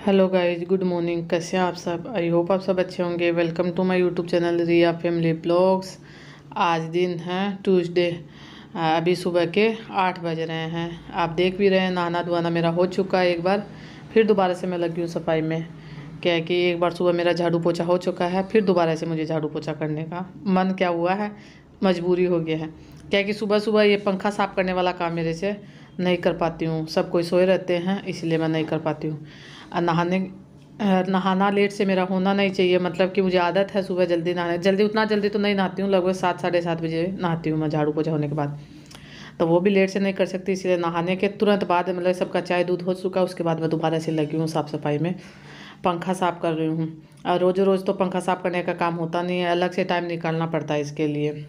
Hello guys, good morning. कैसे हैं आप सब? आई होप आप सब अच्छे होंगे। Welcome to my YouTube channel Riya family blogs. आज दिन है ट्यूसडे। अभी सुबह के 8 बज रहे हैं। आप देख भी रहे हैं, नहाना धोना मेरा हो चुका है। एक बार फिर दोबारा से मैं लगी हूँ सफाई में। क्या है कि एक बार सुबह मेरा झाड़ू पोछा हो चुका है, फिर दोबारा से मुझे झाड़ू पोछा करने का मन क्या हुआ है, मजबूरी हो गया है। क्या है कि सुबह सुबह ये पंखा साफ़ करने वाला काम मेरे से नहीं कर पाती हूँ। सब कोई सोए रहते हैं, इसलिए मैं नहीं कर पाती हूँ। नहाना लेट से मेरा होना नहीं चाहिए। मतलब कि मुझे आदत है सुबह जल्दी नहाने। उतना जल्दी तो नहीं नहाती हूँ, लगभग 7 साढ़े 7 बजे नहाती हूँ मैं झाड़ू पोछा होने के बाद। तो वो भी लेट से नहीं कर सकती, इसलिए नहाने के तुरंत बाद मतलब सबका चाय दूध हो चुका, उसके बाद मैं दोबारा से लगी हूँ साफ़ सफाई में। पंखा साफ़ कर रही हूँ। और रोज़ रोज़ तो पंखा साफ़ करने का काम होता नहीं है, अलग से टाइम निकालना पड़ता है इसके लिए।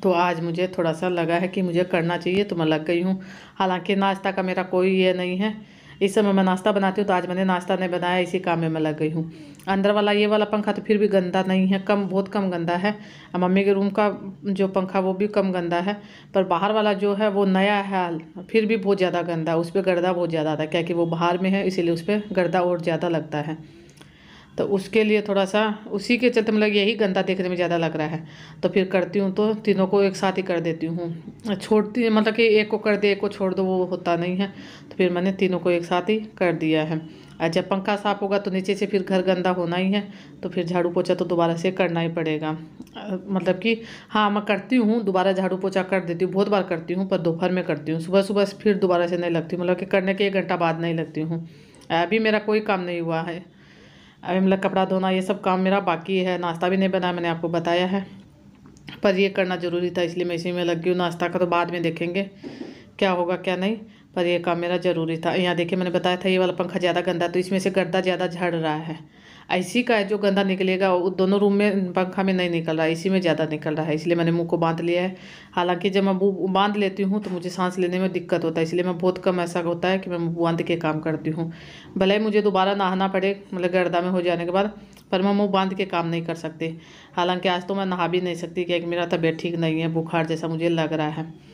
तो आज मुझे थोड़ा सा लगा है कि मुझे करना चाहिए, तो मैं लग गई हूँ। हालांकि नाश्ता का मेरा कोई ये नहीं है, इस समय मैं नाश्ता बनाती हूँ, तो आज मैंने नाश्ता नहीं बनाया, इसी काम में मैं लग गई हूँ। अंदर वाला ये वाला पंखा तो फिर भी गंदा नहीं है, बहुत कम गंदा है। मम्मी के रूम का जो पंखा वो भी कम गंदा है, पर बाहर वाला जो है वो नया है, फिर भी बहुत ज़्यादा गंदा। उस पर गर्दा बहुत ज़्यादा आता है, क्या कि वो बाहर में है, इसीलिए उस पर गर्दा और ज़्यादा लगता है। तो उसके लिए थोड़ा सा उसी के चलते मतलब यही गंदा देखने में ज़्यादा लग रहा है। तो फिर करती हूँ तो तीनों को एक साथ ही कर देती हूँ। छोड़ती मतलब कि एक को कर दे एक को छोड़ दो, वो होता नहीं है। तो फिर मैंने तीनों को एक साथ ही कर दिया है। और जब पंखा साफ़ होगा तो नीचे से फिर घर गंदा होना ही है, तो फिर झाड़ू पोछा तो दोबारा से करना ही पड़ेगा। मतलब कि हाँ, मैं करती हूँ, दोबारा झाड़ू पोछा कर देती हूँ, बहुत बार करती हूँ, पर दोपहर में करती हूँ। सुबह सुबह फिर दोबारा से नहीं लगती, मतलब कि करने के 1 घंटा बाद नहीं लगती हूँ। अभी मेरा कोई काम नहीं हुआ है। अभी मतलब कपड़ा धोना ये सब काम मेरा बाकी है। नाश्ता भी नहीं बनाया, मैंने आपको बताया है, पर ये करना ज़रूरी था, इसलिए मैं इसी में लग गई हूँ। नाश्ता का तो बाद में देखेंगे क्या होगा क्या नहीं, पर ये काम मेरा ज़रूरी था। यहाँ देखिए, मैंने बताया था ये वाला पंखा ज़्यादा गंदा, तो इसमें से गर्दा ज़्यादा झड़ रहा है। ऐसी का है जो गंदा निकलेगा वो दोनों रूम में पंखा में नहीं निकल रहा है, इसी में ज़्यादा निकल रहा है, इसलिए मैंने मुंह को बांध लिया है। हालांकि जब मैं मुंह बांध लेती हूँ तो मुझे सांस लेने में दिक्कत होता है, इसलिए मैं बहुत कम ऐसा होता है कि मैं मुंह बांध के काम करती हूँ। भले ही मुझे दोबारा नहाना पड़े मतलब गर्दा में हो जाने के बाद, पर मैं मुंह बांध के काम नहीं कर सकती। हालांकि आज तो मैं नहा भी नहीं सकती, क्योंकि मेरा तबीयत ठीक नहीं है, बुखार जैसा मुझे लग रहा है।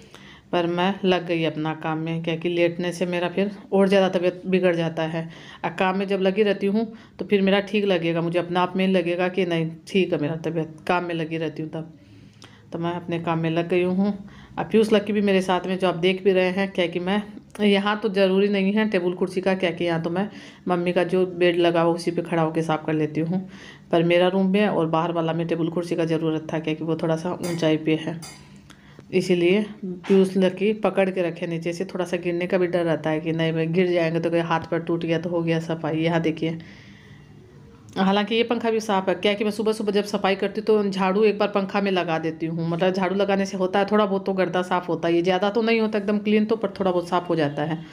पर मैं लग गई अपना काम में, क्योंकि लेटने से मेरा फिर और ज़्यादा तबीयत बिगड़ जाता है। और काम में जब लगी रहती हूँ तो फिर मेरा ठीक लगेगा, मुझे अपने आप में लगेगा कि नहीं ठीक है मेरा तबीयत, काम में लगी रहती हूँ तब। तो मैं अपने काम में लग गई हूँ। अब पीयूष लक्की भी मेरे साथ में, जो आप देख भी रहे हैं। क्या कि मैं यहाँ तो ज़रूरी नहीं है टेबल कुर्सी का, क्या कि यहाँ तो मैं मम्मी का जो बेड लगा हो उसी पे खड़ा होकर साफ़ कर लेती हूँ। पर मेरा रूम में और बाहर वाला में टेबल कुर्सी का ज़रूरत था, क्योंकि वो थोड़ा सा ऊंचाई पे है, इसीलिए पीयूष लकी पकड़ के रखे नीचे से। थोड़ा सा गिरने का भी डर रहता है कि नहीं भाई गिर जाएंगे तो कोई हाथ पर टूट गया तो हो गया सफाई। यहाँ देखिए, हालांकि ये पंखा भी साफ़ है। क्या कि मैं सुबह सुबह जब सफाई करती हूँ तो झाड़ू एक बार पंखा में लगा देती हूँ। मतलब झाड़ू लगाने से होता है थोड़ा बहुत तो गर्दा साफ़ होता है, ये ज़्यादा तो नहीं होता एकदम क्लीन, तो पर थोड़ा बहुत साफ़ हो जाता है।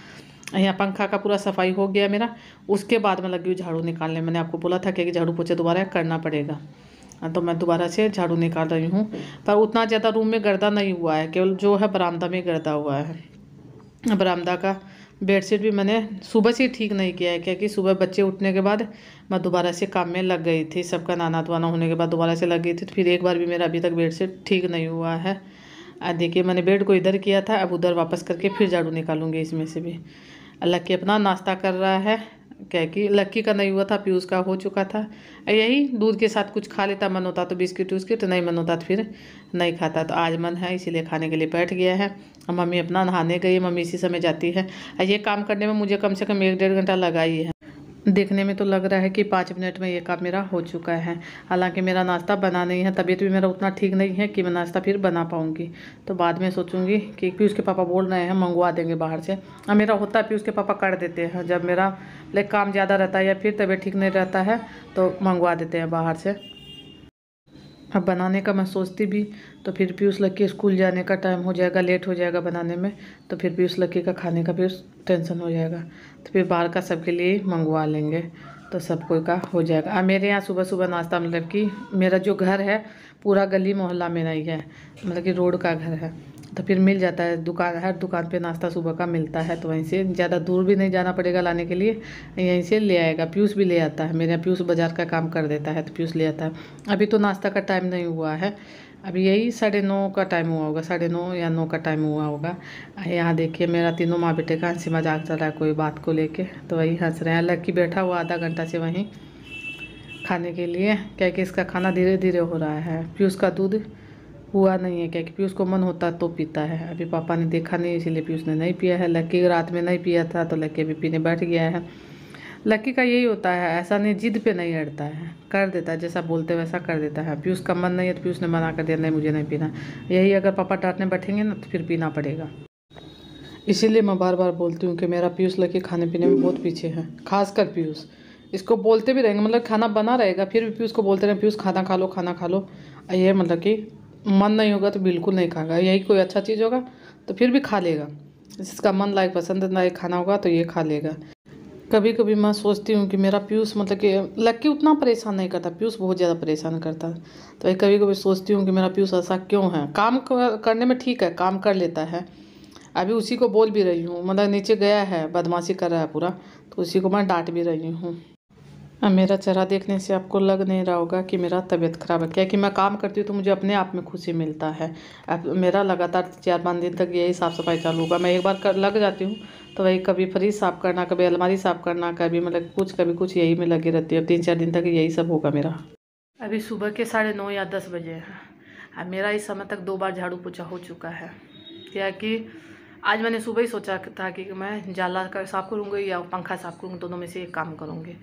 यहाँ पंखा का पूरा सफाई हो गया मेरा, उसके बाद मैं लगी हूँ झाड़ू निकालने। मैंने आपको बोला था कि झाड़ू पोछा दोबारा करना पड़ेगा, तो मैं दोबारा से झाड़ू निकाल रही हूँ। पर उतना ज़्यादा रूम में गर्दा नहीं हुआ है, केवल जो है बरामदा में गर्दा हुआ है। बरामदा का बेडशीट भी मैंने सुबह से ठीक नहीं किया है, क्योंकि सुबह बच्चे उठने के बाद मैं दोबारा से काम में लग गई थी। सबका नहाना धोना होने के बाद दोबारा से लग गई थी, तो फिर एक बार भी मेरा अभी तक बेडशीट ठीक नहीं हुआ है। देखिए, मैंने बेड को इधर किया था, अब उधर वापस करके फिर झाड़ू निकालूंगी इसमें से भी। लक्की अपना नाश्ता कर रहा है, क्या कि लक्की का नहीं हुआ था, पीयूष का हो चुका था। यही दूध के साथ कुछ खा लेता, मन होता तो बिस्किट उस्किट, नहीं मन होता तो फिर नहीं खाता। तो आज मन है इसीलिए खाने के लिए बैठ गया है। मम्मी अपना नहाने गई, मम्मी इसी समय जाती है। ये काम करने में मुझे कम से कम 1-1.5 घंटा लगा ही है। देखने में तो लग रहा है कि 5 मिनट में ये काम मेरा हो चुका है। हालांकि मेरा नाश्ता बना नहीं है, तबीयत भी मेरा उतना ठीक नहीं है कि मैं नाश्ता फिर बना पाऊँगी। तो बाद में सोचूंगी कि पीयूष के पापा बोल रहे हैं मंगवा देंगे बाहर से। अब मेरा होता है पीयूष के पापा कर देते हैं, जब मेरा लाइक काम ज़्यादा रहता है या फिर तबीयत ठीक नहीं रहता है तो मंगवा देते हैं बाहर से। अब बनाने का मैं सोचती भी तो फिर पीयूष लक्की स्कूल जाने का टाइम हो जाएगा, लेट हो जाएगा बनाने में, तो फिर पीयूष लक्की का खाने का भी टेंशन हो जाएगा। तो फिर बाहर का सबके लिए मंगवा लेंगे, तो सब कोई का हो जाएगा। अब मेरे यहाँ सुबह सुबह नाश्ता मतलब कि मेरा जो घर है पूरा गली मोहल्ला में नहीं है, मतलब कि रोड का घर है, तो फिर मिल जाता है। दुकान, हर दुकान पे नाश्ता सुबह का मिलता है, तो वहीं से ज़्यादा दूर भी नहीं जाना पड़ेगा लाने के लिए, यहीं से ले आएगा। पीयूष भी ले आता है, मेरे यहाँ पीयूष बाज़ार का काम कर देता है, तो पीयूष ले आता है। अभी तो नाश्ता का टाइम नहीं हुआ है, अभी यही 9:30 का टाइम हुआ होगा, 9:30 या 9 का टाइम हुआ होगा। यहाँ देखिए मेरा तीनों माँ बेटे का हंसी मजाक चल रहा है कोई बात को लेके, तो वही हंस रहे हैं। लक्की बैठा हुआ आधा घंटा से वहीं खाने के लिए, क्या कि इसका खाना धीरे धीरे हो रहा है। पीयूष का दूध हुआ नहीं है, क्या कि पीयूष को मन होता तो पीता है। अभी पापा ने देखा नहीं इसीलिए पीयूष ने नहीं पिया है। लक्की रात में नहीं पिया था तो लक्की अभी पीने बैठ गया है। लक्की का यही होता है, ऐसा नहीं जिद पे नहीं अड़ता है, कर देता है, जैसा बोलते वैसा कर देता है। पीयूष का मन नहीं है तो पीयूष ने मना कर दिया, नहीं मुझे नहीं पीना। यही अगर पापा डांटने बैठेंगे ना तो फिर पीना पड़ेगा। इसीलिए मैं बार बार बोलती हूँ कि मेरा पीयूष लक्की खाने पीने में बहुत पीछे है, खासकर पीयूष। इसको बोलते भी रहेंगे, मतलब खाना बना रहेगा फिर भी पीयूष को बोलते रहें पीयूष खाना खा लो खाना खा लो। ये मतलब कि मन नहीं होगा तो बिल्कुल नहीं खाएगा। यही कोई अच्छा चीज़ होगा तो फिर भी खा लेगा, जिसका मन लायक पसंद लायक खाना होगा तो ये खा लेगा। कभी कभी मैं सोचती हूँ कि मेरा पीयूष मतलब कि लक्की उतना परेशान नहीं करता, पीयूष बहुत ज़्यादा परेशान करता है। तो कभी कभी सोचती हूँ कि मेरा पीयूष ऐसा क्यों है। काम करने में ठीक है, काम कर लेता है। अभी उसी को बोल भी रही हूँ, मतलब नीचे गया है बदमाशी कर रहा है पूरा, तो उसी को मैं डांट भी रही हूँ। अब मेरा चेहरा देखने से आपको लग नहीं रहा होगा कि मेरा तबीयत ख़राब है, क्या कि मैं काम करती हूँ तो मुझे अपने आप में खुशी मिलता है। अब मेरा लगातार 4-5 दिन तक यही साफ़ सफाई चालू होगा। मैं एक बार लग जाती हूँ तो वही कभी फ्रिज साफ़ करना, कभी अलमारी साफ़ करना, कभी मतलब कुछ कभी कुछ यही में लगी रहती है। अब 3-4 दिन तक यही सब होगा मेरा। अभी सुबह के 9:30 या 10 बजे हैं। अब मेरा इस समय तक 2 बार झाड़ू पोछा हो चुका है। क्या कि आज मैंने सुबह ही सोचा था कि मैं जाला कर साफ़ करूँगी या पंखा साफ़ करूँगी, दोनों में से एक काम करूँगी।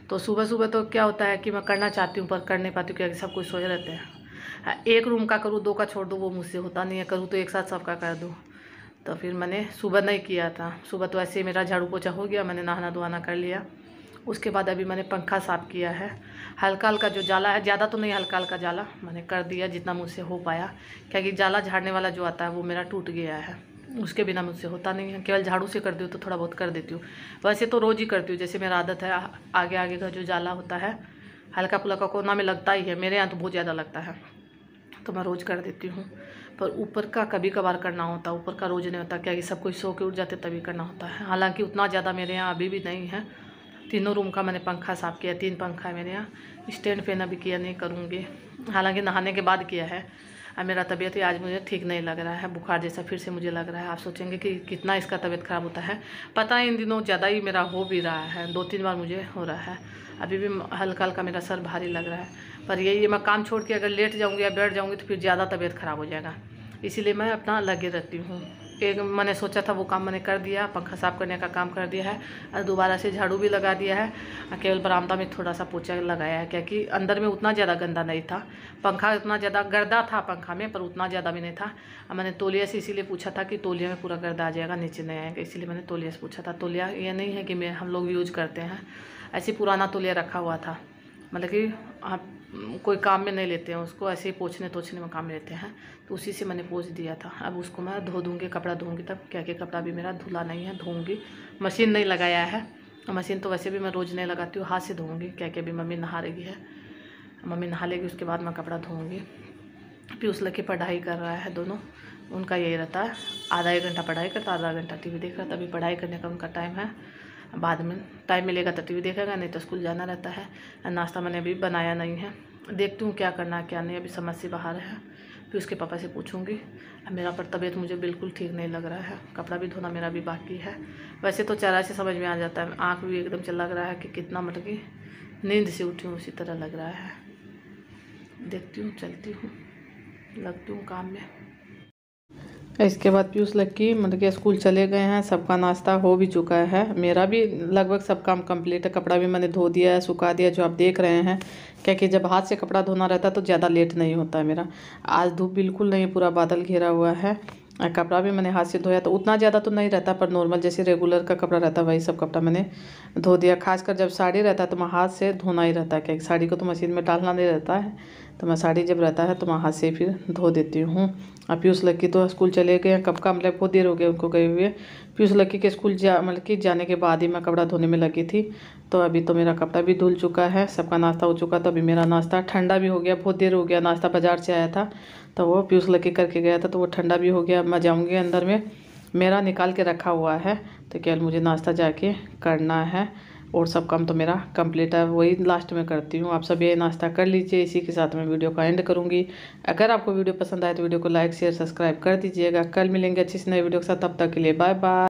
तो सुबह सुबह तो क्या होता है कि मैं करना चाहती हूँ पर कर नहीं पाती हूँ, क्योंकि सब कुछ सोए रहते हैं। एक रूम का करूँ 2 का छोड़ दूँ वो मुझसे होता नहीं है, करूँ तो एक साथ सबका कर दूँ। तो फिर मैंने सुबह नहीं किया था। सुबह तो ऐसे ही मेरा झाड़ू पोछा हो गया, मैंने नहाना धोना कर लिया। उसके बाद अभी मैंने पंखा साफ़ किया है। हल्का हल्का जो जाला है, ज़्यादा तो नहीं, हल्का हल्का जाला मैंने कर दिया जितना मुझसे हो पाया, क्योंकि जाला झाड़ने वाला जो आता है वो मेरा टूट गया है, उसके बिना मुझसे होता नहीं है। केवल झाड़ू से करती हूँ तो थोड़ा बहुत कर देती हूँ, वैसे तो रोज़ ही करती हूँ। जैसे मेरा आदत है, आगे आगे का जो जाला होता है हल्का फुल्का कोना में लगता ही है, मेरे यहाँ तो बहुत ज़्यादा लगता है, तो मैं रोज़ कर देती हूँ। पर ऊपर का कभी कभार करना होता है, ऊपर का रोज़ नहीं होता, क्या कि सब कुछ सो के उठ जाते तभी करना होता है। हालांकि उतना ज़्यादा मेरे यहाँ अभी भी नहीं है। तीनों रूम का मैंने पंखा साफ़ किया, 3 पंखा है मेरे यहाँ। स्टैंड फैन अभी किया नहीं, करूँगी, हालांकि नहाने के बाद किया है। अब मेरा तबीयत ही आज मुझे ठीक नहीं लग रहा है, बुखार जैसा फिर से मुझे लग रहा है। आप सोचेंगे कि कितना इसका तबीयत ख़राब होता है, पता है इन दिनों ज़्यादा ही मेरा हो भी रहा है, 2-3 बार मुझे हो रहा है। अभी भी हल्का हल्का मेरा सर भारी लग रहा है। पर यही मैं काम छोड़ के अगर लेट जाऊँगी या बैठ जाऊँगी तो फिर ज़्यादा तबीयत ख़राब हो जाएगा, इसीलिए मैं अपना लगे रहती हूँ। एक मैंने सोचा था वो काम मैंने कर दिया, पंखा साफ़ करने का काम कर दिया है और दोबारा से झाड़ू भी लगा दिया है। केवल बरामदा में थोड़ा सा पोछा लगाया है, क्योंकि अंदर में उतना ज़्यादा गंदा नहीं था। पंखा उतना ज़्यादा गर्दा था पंखा में, पर उतना ज़्यादा भी नहीं था। मैंने तौलिया से इसीलिए पूछा था कि तौलिया में पूरा गर्दा आ जाएगा, नीचे नहीं आएगा, इसीलिए मैंने तौलिया से पूछा था। तौलिया ये नहीं है कि हम लोग यूज करते हैं, ऐसे पुराना तौलिया रखा हुआ था, मतलब कि आप कोई काम में नहीं लेते हैं उसको, ऐसे ही पोछने तोछने में काम लेते हैं, तो उसी से मैंने पोछ दिया था। अब उसको मैं धो दूँगी, कपड़ा धोऊँगी तब, क्या क्या कपड़ा भी मेरा धुला नहीं है, धोऊँगी। मशीन नहीं लगाया है, मशीन तो वैसे भी मैं रोज़ नहीं लगाती हूँ, हाथ से धोऊँगी। क्या क्या भी मम्मी नहा रही है, मम्मी नहा लेगी उसके बाद मैं कपड़ा धोऊँगी। पीयूष लड़के पढ़ाई कर रहा है, दोनों उनका यही रहता है, आधा 1 घंटा पढ़ाई करता, आधा घंटा टीवी देख रहा था। अभी पढ़ाई करने का उनका टाइम है, बाद में टाइम मिलेगा तो टीवी देखेगा, नहीं तो स्कूल जाना रहता है। नाश्ता मैंने अभी बनाया नहीं है, देखती हूँ क्या करना क्या नहीं, अभी समझ से बाहर है। फिर उसके पापा से पूछूंगी। मेरा पर तबीयत मुझे बिल्कुल ठीक नहीं लग रहा है, कपड़ा भी धोना मेरा भी बाकी है। वैसे तो चेहरा से समझ में आ जाता है, आँख भी एकदम से लग रहा है कि कितना मतलब कि नींद से उठी हूँ उसी तरह लग रहा है। देखती हूँ, चलती हूँ, लगती हूँ काम में। इसके बाद पीयूष लक्की मतलब कि स्कूल चले गए हैं, सबका नाश्ता हो भी चुका है, मेरा भी लगभग सब काम कंप्लीट है। कपड़ा भी मैंने धो दिया है, सुखा दिया, जो आप देख रहे हैं, क्योंकि जब हाथ से कपड़ा धोना रहता है तो ज़्यादा लेट नहीं होता है मेरा। आज धूप बिल्कुल नहीं, पूरा बादल घेरा हुआ है। कपड़ा भी मैंने हाथ से धोया, तो उतना ज़्यादा तो नहीं रहता, पर नॉर्मल जैसे रेगुलर का कपड़ा रहता है वही सब कपड़ा मैंने धो दिया। खासकर जब साड़ी रहता है तो मैं हाथ से धोना ही रहता है, क्योंकि साड़ी को तो मशीन में डालना नहीं रहता है, तो मैं साड़ी जब रहता है तो मैं हाथ से फिर धो देती हूँ। अब पीयूष लक्की तो स्कूल चले गए हैं, कब का मतलब बहुत देर हो गया उनको गए हुए। पीयूष लक्की के स्कूल मतलब कि जाने के बाद ही मैं कपड़ा धोने में लगी थी। तो अभी तो मेरा कपड़ा भी धुल चुका है, सबका नाश्ता हो चुका, तो अभी मेरा नाश्ता ठंडा भी हो गया, बहुत देर हो गया। नाश्ता बाज़ार से आया था तो वो पीयूष लक्की करके गया था, तो वो ठंडा भी हो गया। मैं जाऊँगी अंदर में, मेरा निकाल के रखा हुआ है, तो केवल मुझे नाश्ता जाके करना है। और सब काम तो मेरा कंप्लीट है, वही लास्ट में करती हूँ। आप सब ये नाश्ता कर लीजिए, इसी के साथ मैं वीडियो का एंड करूँगी। अगर आपको वीडियो पसंद आए तो वीडियो को लाइक शेयर सब्सक्राइब कर दीजिएगा। कल मिलेंगे अच्छी सी नई वीडियो के साथ, तब तक के लिए बाय बाय।